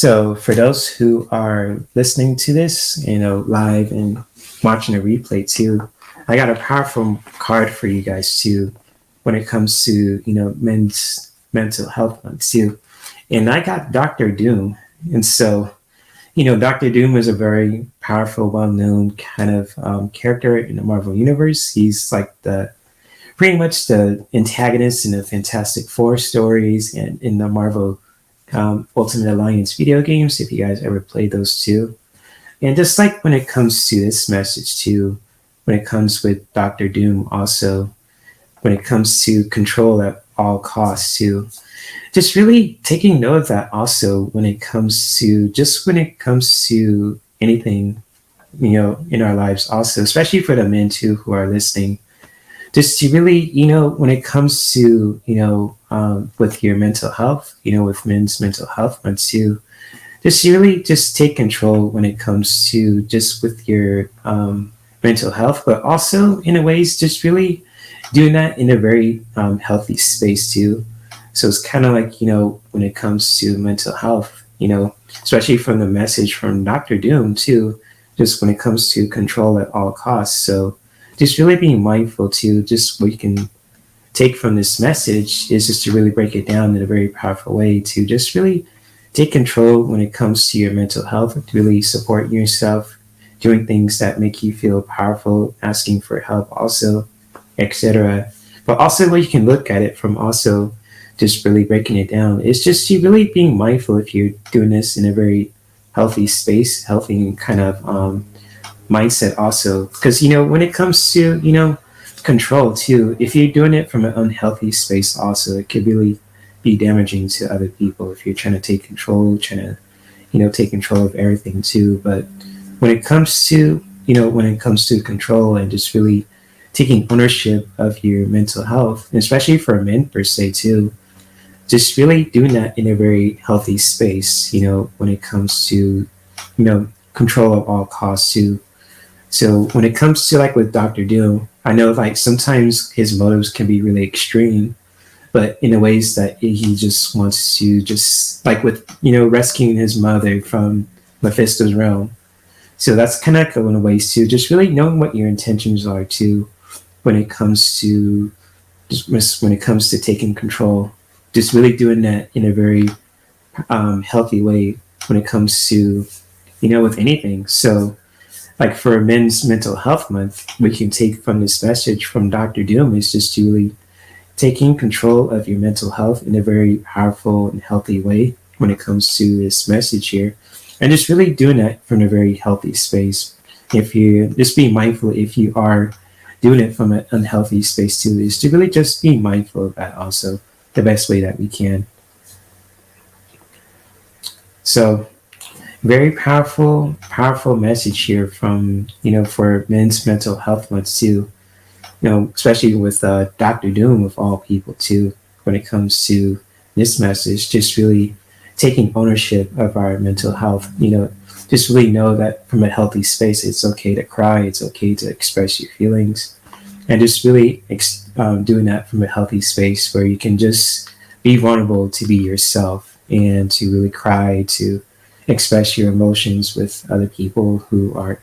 So for those who are listening to this, live and watching a replay too, I got a powerful card for you guys too when it comes to, men's mental health month too. And I got Dr. Doom. And so, Dr. Doom is a very powerful, well-known kind of character in the Marvel universe. He's like pretty much the antagonist in the Fantastic Four stories and in the Marvel Ultimate Alliance video games, if you guys ever played those too. And just like when it comes to this message too, when it comes with Doctor Doom also, when it comes to control at all costs too, just really taking note of that also when it comes to anything, in our lives also, especially for the men too who are listening, just to really, when it comes to, with your mental health, with men's mental health month too, just really just take control when it comes to just with your mental health, but also in a ways, just really doing that in a very healthy space too. So it's kind of like, when it comes to mental health, especially from the message from Dr. Doom too, just when it comes to control at all costs. So just really being mindful too, just what you can take from this message is just to really break it down in a very powerful way to just really take control when it comes to your mental health, to really support yourself, doing things that make you feel powerful, asking for help also, etc. But also what you can look at it from also just really breaking it down is just you really being mindful if you're doing this in a very healthy space, healthy kind of mindset also. Because, when it comes to, control too, if you're doing it from an unhealthy space also, it could really be damaging to other people if you're trying to take control, take control of everything too. But when it comes to, control and just really taking ownership of your mental health, especially for men per se too, just really doing that in a very healthy space, when it comes to, control of all costs too. So when it comes to like with Dr. Doom, I know like sometimes his motives can be really extreme, but in a ways that he just wants to just like with, rescuing his mother from Mephisto's realm. So that's kind of one of ways to just really knowing what your intentions are too when it comes to taking control, just really doing that in a very healthy way when it comes to, with anything. So like for Men's Mental Health Month, we can take from this message from Dr. Doom is just really taking control of your mental health in a very powerful and healthy way when it comes to this message here. And just really doing that from a very healthy space. If you just be mindful if you are doing it from an unhealthy space too, is to really just be mindful of that also the best way that we can. So very powerful message here from, for Men's Mental Health Month too, especially with Dr. Doom of all people too, when it comes to this message, just really taking ownership of our mental health, just really know that from a healthy space, it's okay to cry, it's okay to express your feelings, and just really doing that from a healthy space where you can just be vulnerable to be yourself and to really cry, to express your emotions with other people who are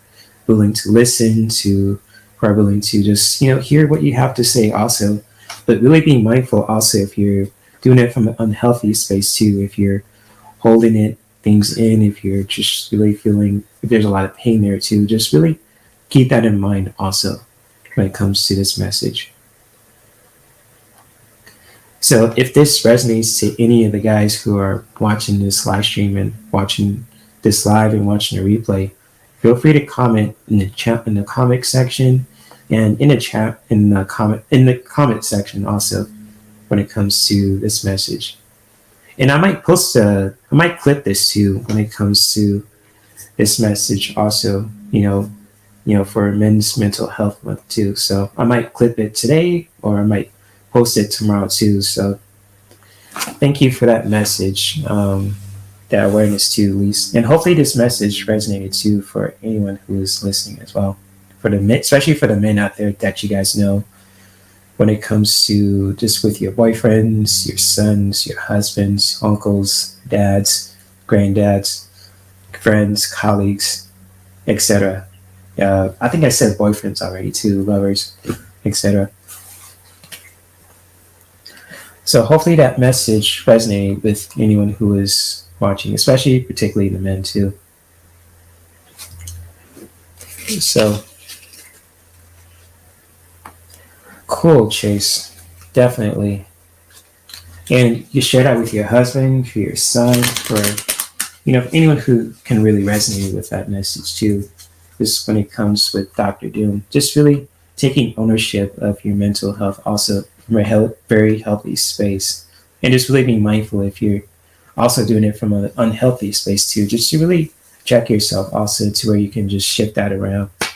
willing to listen, who are willing to just, hear what you have to say also, but really being mindful also if you're doing it from an unhealthy space too, if you're holding things in, if you're just really feeling, if there's a lot of pain there too, just really keep that in mind also when it comes to this message. So if this resonates to any of the guys who are watching this live stream and watching this live and watching a replay, feel free to comment in the chat, in the comment section, and in the chat, in the comment section also when it comes to this message. And I might clip this too when it comes to this message also, for Men's Mental Health Month too. So I might clip it today or I might post it tomorrow too. So thank you for that message, that awareness too, Lise. And hopefully this message resonated too for anyone who is listening as well. For the men, especially for the men out there that you guys know, when it comes to just with your boyfriends, your sons, your husbands, uncles, dads, granddads, friends, colleagues, etc. I think I said boyfriends already too, lovers, etc. So hopefully that message resonated with anyone who is watching, especially particularly the men too. So cool, Chase. Definitely. And you share that with your husband, for your son, for anyone who can really resonate with that message too. Just when it comes with Dr. Doom, just really taking ownership of your mental health also from a very healthy space. And just really being mindful if you're also doing it from an unhealthy space too, just to really check yourself also to where you can just shift that around.